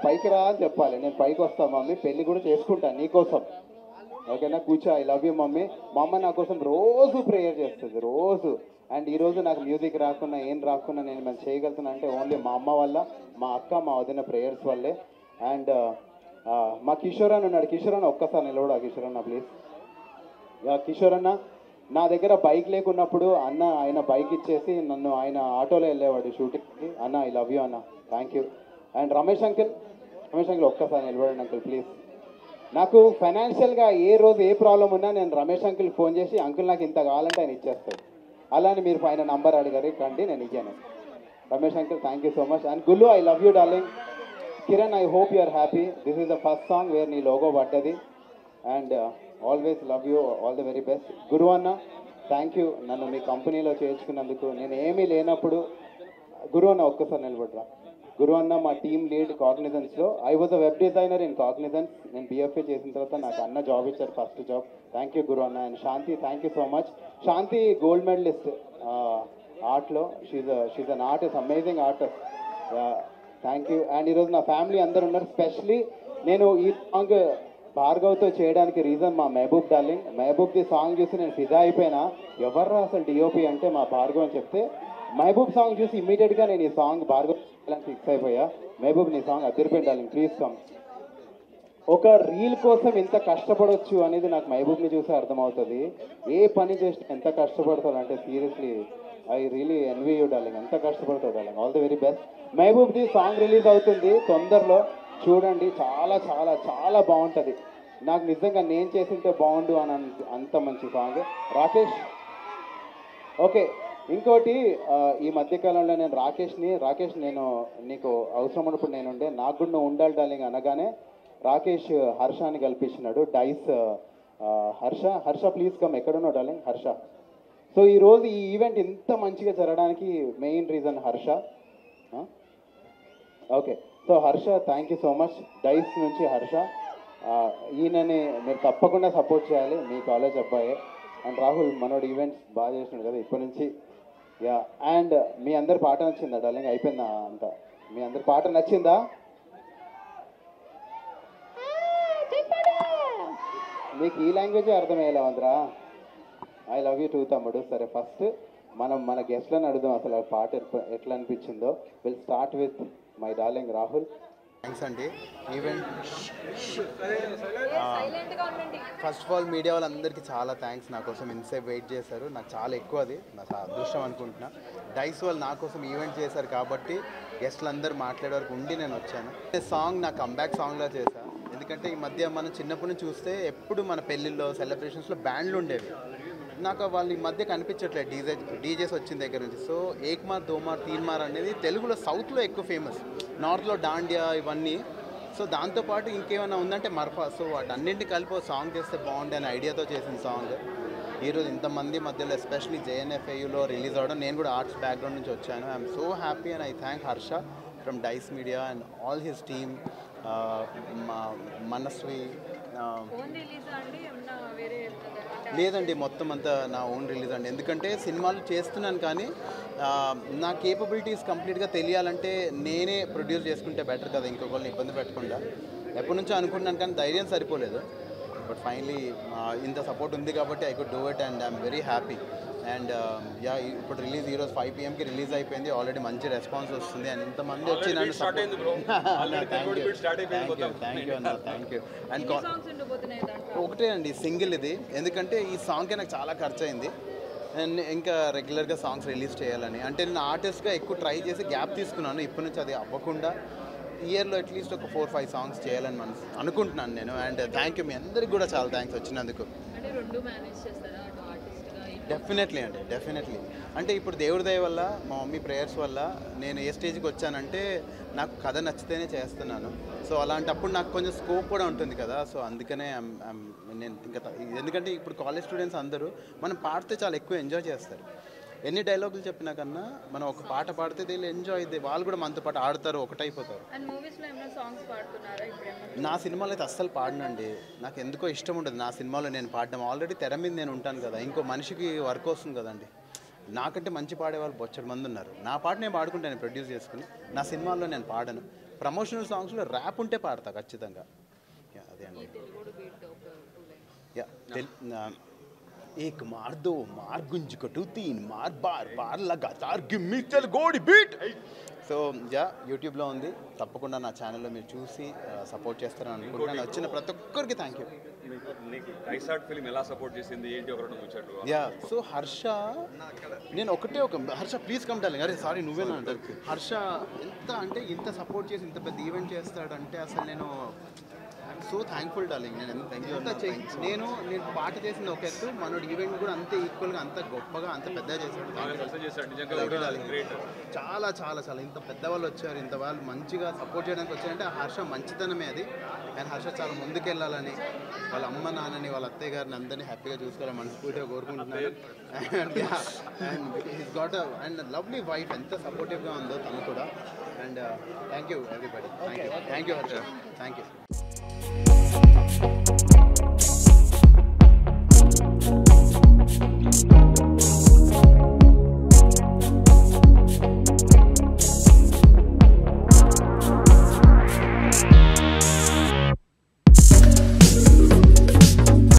పైకి రా అని చెప్పాలి. నేను పైకి వస్తాను మమ్మీ, పెళ్ళి కూడా చేసుకుంటాను నీకోసం, ఓకేనా? కూర్చో. I love you mummy. మా అమ్మ నా కోసం రోజు ప్రేయర్ చేస్తుంది, రోజు. అండ్ ఈరోజు నాకు మ్యూజిక్ రాకున్నా ఏం రాకున్నా నేను మనం చేయగలుగుతున్నా అంటే ఓన్లీ మా అమ్మ వల్ల, మా అక్క, మా వదిన ప్రేయర్స్ వల్లే. అండ్ మా కిషోర్ అన్న ఉన్నాడు. కిషోర్ అన్న ఒక్కసారి నిలవడా? కిషోర్ అన్న ప్లీజ్. కిషోర్ అన్న నా దగ్గర బైక్ లేకున్నప్పుడు అన్న ఆయన బైక్ ఇచ్చేసి నన్ను ఆయన ఆటోలో వెళ్ళేవాడు షూటింగ్కి. అన్న ఐ లవ్ యూ అన్న, thank you. And Ramesh uncle ఒక్కసారి నిలబడండి అంకుల్ ప్లీజ్. నాకు ఫైనాన్షియల్గా ఏ రోజు ఏ ప్రాబ్లం ఉన్నా నేను రమేష్ అంకుల్ ఫోన్ చేసి అంకుల్ నాకు ఇంత కావాలంటే ఆయన ఇచ్చేస్తాడు. అలానే మీరు ఆయన నంబర్ అడిగారు కండి, నేను ఇచ్చాను. Ramesh uncle thank you so much. And Gullu I love you darling. Kiran I hope you are happy. This is the first song where నీ లోగో పడ్డది. And always love you, all the very best. Guru అన్న thank you నన్ను మీ కంపెనీలో చేర్చుకున్నందుకు. నేను ఏమీ లేనప్పుడు గురు అన్న ఒక్కసారి నిలబడరా. గురు అన్న మా టీమ్ లీడ్ కాగ్నిజెన్స్లో. I was a web designer in Cognizant. నేను బిఎఫ్ఏ చేసిన తర్వాత నాకు అన్న జాబ్ ఇచ్చారు, first job. Thank you Guru అన్న. And Shanti thank you so much. Shanti gold medallist ఆర్ట్లో. She's an artist, amazing artist. Thank you. And ఈరోజు నా ఫ్యామిలీ అందరు ఉన్నారు. స్పెషలీ నేను ఈ సాంగ్ భార్గవ్తో చేయడానికి రీజన్ మా మహబూబ్ డార్లింగ్. మహబూబ్ది సాంగ్ చూసి నేను ఫిదా అయిపోయినా. ఎవర్రా అసలు డిఓపి అంటే మా భార్గవ్ అని చెప్తే మహబూబ్ సాంగ్ చూసి ఇమ్మీడియట్గా నేను ఈ సాంగ్ భార్గవ్ ఫిక్స్ అయిపోయా. మహబూబ్ నీ సాంగ్ అదిరిపోయింది డార్లింగ్, ప్లీజ్ కమ్. ఒక రీల్ కోసం ఎంత కష్టపడవచ్చు అనేది నాకు మహబూబ్ని చూసి అర్థమవుతుంది. ఏ పని చేసినా ఎంత కష్టపడతాడు అంటే seriously I really envy you darling. ఎంత కష్టపడతాడు darling. All the very best. మహబూబ్ది సాంగ్ రిలీజ్ అవుతుంది తొందరలో, చూడండి. చాలా చాలా చాలా బాగుంటుంది. నాకు నిజంగా నేను చేసింటే బాగుండు అని అంత మంచి సాంగ్. రాకేష్ ఓకే. ఇంకోటి ఈ మధ్యకాలంలో నేను రాకేష్ నేను నీకు అవసరం ఉన్నప్పుడు నేను ఉండే, నాకు కూడా నువ్వు ఉండాలి డార్లింగ్ అనగానే రాకేష్ హర్షాని కల్పించినాడు. Dice Harsha please come. ఎక్కడున్నావు డార్లింగ్? హర్ష. సో ఈరోజు ఈ ఈవెంట్ ఇంత మంచిగా జరగడానికి main reason Harsha. Okay. So Harsha thank you so much. Dice నుంచి హర్ష. ఈయనని మీరు తప్పకుండా సపోర్ట్ చేయాలి, మీ కాలేజ్ అబ్బాయే. అండ్ రాహుల్ మనోడు ఈవెంట్స్ బాగా చేసినాడు కదా ఇప్పటి నుంచి. యా. అండ్ మీ అందరి పాట నచ్చిందా డార్లింగ్? అయిపోయిందా అంతా? మీ అందరి పాట నచ్చిందా? మీకు ఈ లాంగ్వేజే అర్థమయ్యేలా ఉందిరా. ఐ లవ్ యూ టూ తమ్ముడు. సరే ఫస్ట్ మనం మన గెస్ట్లను అడుగుదాం అసలు ఆ పాట ఎట్లా అనిపించిందో. Will start with my darling Rahul. Thanks అండి. Event first of all media వాళ్ళందరికీ చాలా థ్యాంక్స్. నా కోసం ఇంతసేపు వెయిట్ చేశారు. నాకు చాలా ఎక్కువ, అది నాకు అదృష్టం అనుకుంటున్నా. డైస్ వాళ్ళు నా కోసం ఈవెంట్ చేశారు కాబట్టి గెస్ట్లు అందరూ మాట్లాడే వరకు ఉండి నేను వచ్చాను. సాంగ్ నా కంబ్యాక్ సాంగ్లా చేశాను. ఎందుకంటే ఈ మధ్య మనం చిన్నప్పటి నుంచి చూస్తే ఎప్పుడు మన పెళ్ళిళ్ళలో సెలబ్రేషన్స్లో బ్యాండ్లు ఉండేవి. నాకు వాళ్ళు ఈ మధ్య కనిపించట్లేదు డీజేస్ వచ్చిన దగ్గర నుంచి. సో ఏక్ మార్ దో మార్ తీన్ మార్ అనేది తెలుగులో సౌత్లో ఎక్కువ ఫేమస్, నార్త్లో డాండియా ఇవన్నీ. సో దాంతోపాటు ఇంకేమైనా ఉందంటే మర్ఫా. సో వాటన్నింటినీ కలిపి సాంగ్ చేస్తే బాగుండే అనే ఐడియాతో చేసిన సాంగ్. ఈరోజు ఇంతమంది మధ్యలో ఎస్పెషలీ జేఎన్ఎఫ్ఐయులో రిలీజ్ అవ్వడం, నేను కూడా ఆర్ట్స్ బ్యాక్గ్రౌండ్ నుంచి వచ్చాను. I'm so happy and I thank Harsha from Dice Media and all his team. Manasvi లేదండి, మొత్తం అంతా నా ఓన్ రిలీజ్ అండి. ఎందుకంటే సినిమాలు చేస్తున్నాను కానీ నా కేపబిలిటీస్ కంప్లీట్గా తెలియాలంటే నేనే ప్రొడ్యూస్ చేసుకుంటే బెటర్ కదా, ఇంకొకరిని ఇబ్బంది పెట్టకుండా. ఎప్పటి నుంచో అనుకుంటున్నాను కానీ ధైర్యం సరిపోలేదు. బట్ ఫైనలీ ఇంత సపోర్ట్ ఉంది కాబట్టి I could do it and I'm very happy. And yeah, ఇప్పుడు రిలీజ్ ఈరోజు 5 PM రిలీజ్ అయిపోయింది. ఆల్రెడీ మంచి రెస్పాన్స్ వస్తుంది. అండ్ ఇంతమంది వచ్చి నన్ను థ్యాంక్ యూ అన్న, థ్యాంక్ యూ. అండ్ ఒకటే అండి సింగిల్ ఇది, ఎందుకంటే ఈ సాంగ్కే నాకు చాలా ఖర్చు అయింది. అండ్ ఇంకా రెగ్యులర్గా సాంగ్స్ రిలీజ్ చేయాలని అంటే నేను ఆర్టిస్ట్గా ఎక్కువ ట్రై చేసి గ్యాప్ తీసుకున్నాను. ఇప్పటి నుంచి అది అవ్వకుండా ఇయర్లో అట్లీస్ట్ ఒక 4-5 సాంగ్స్ చేయాలని అనుకుంటున్నాను నేను. అండ్ థ్యాంక్ యూ, మీ అందరికి కూడా చాలా థ్యాంక్స్ వచ్చినందుకు. డెఫినెట్లీ అండి, డెఫినెట్లీ. అంటే ఇప్పుడు దేవుడి దయ వల్ల, మా మమ్మీ ప్రేయర్స్ వల్ల నేను ఏ స్టేజ్కి వచ్చానంటే నాకు కథ నచ్చితేనే చేస్తున్నాను. సో అలాంటప్పుడు నాకు కొంచెం స్కోప్ కూడా ఉంటుంది కదా. సో అందుకనే నేను ఇంకా ఎందుకంటే ఇప్పుడు కాలేజ్ స్టూడెంట్స్ అందరూ మనం పాడితే చాలా ఎక్కువ ఎంజాయ్ చేస్తారు. ఎన్ని డైలాగులు చెప్పినా కన్నా మనం ఒక పాట పాడితే వీళ్ళు ఎంజాయ్ అయితే వాళ్ళు కూడా మనతో పాటు ఆడతారు, ఒకటైపోతారు. నా సినిమాలో అయితే అస్సలు పాడనండి. నాకు ఎందుకో ఇష్టం ఉండదు నా సినిమాలో నేను పాడడం. ఆల్రెడీ తెర మీద నేను ఉంటాను కదా, ఇంకో మనిషికి వర్క్ వస్తుంది కదండి. నాకంటే మంచి పాడేవాళ్ళు బొచ్చడి మంది ఉన్నారు. నా పాట నేను పాడుకుంటాను ప్రొడ్యూస్ చేసుకుని. నా సినిమాల్లో నేను పాడను. ప్రమోషనల్ సాంగ్స్లో ర్యాప్ ఉంటే పాడతా ఖచ్చితంగా. అదే అండి. एक मार दो मार गुंज कटू तीन मार बार बार लगातार गिव मी चल गोडी बीट. సో యూట్యూబ్లో ఉంది, తప్పకుండా నా ఛానల్లో మీరు చూసి సపోర్ట్ చేస్తారని అనుకుంటున్నాను. వచ్చిన ప్రతి ఒక్కరికి థ్యాంక్ యూ. సో హర్ష, నేను హర్ష ప్లీజ్ కమ్ డార్లింగ్. అరే సారీ నువ్వేనా అంటారు. హర్ష ఎంత అంటే ఇంత సపోర్ట్ చేసి ఇంత పెద్ద ఈవెంట్ చేస్తాడంటే అసలు నేను సో థ్యాంక్ఫుల్ డార్లింగ్. నేను పాట చేసింది ఒక ఎత్తు, మనోడు ఈవెంట్ కూడా అంతే ఈక్వల్గా అంత గొప్పగా అంత పెద్దగా చేశాడు. చాలా చాలా చాలా ఇంత పెద్దవాళ్ళు వచ్చారు, ఇంత వాళ్ళు మంచిగా సపోర్ట్ చేయడానికి వచ్చారంటే ఆ హర్ష మంచితనమే అది. అండ్ హర్ష చాలా ముందుకెళ్ళాలని, వాళ్ళ అమ్మ నాన్నని వాళ్ళ అత్తయ్య గారిని అందరినీ హ్యాపీగా చూసుకోవాలని మనస్ఫూర్తిగా కోరుకుంటున్నాను. And got and lovely wife, ఎంత సపోర్టివ్గా ఉందో తను కూడా. And thank you everybody. Thank you Harsha. Thank you.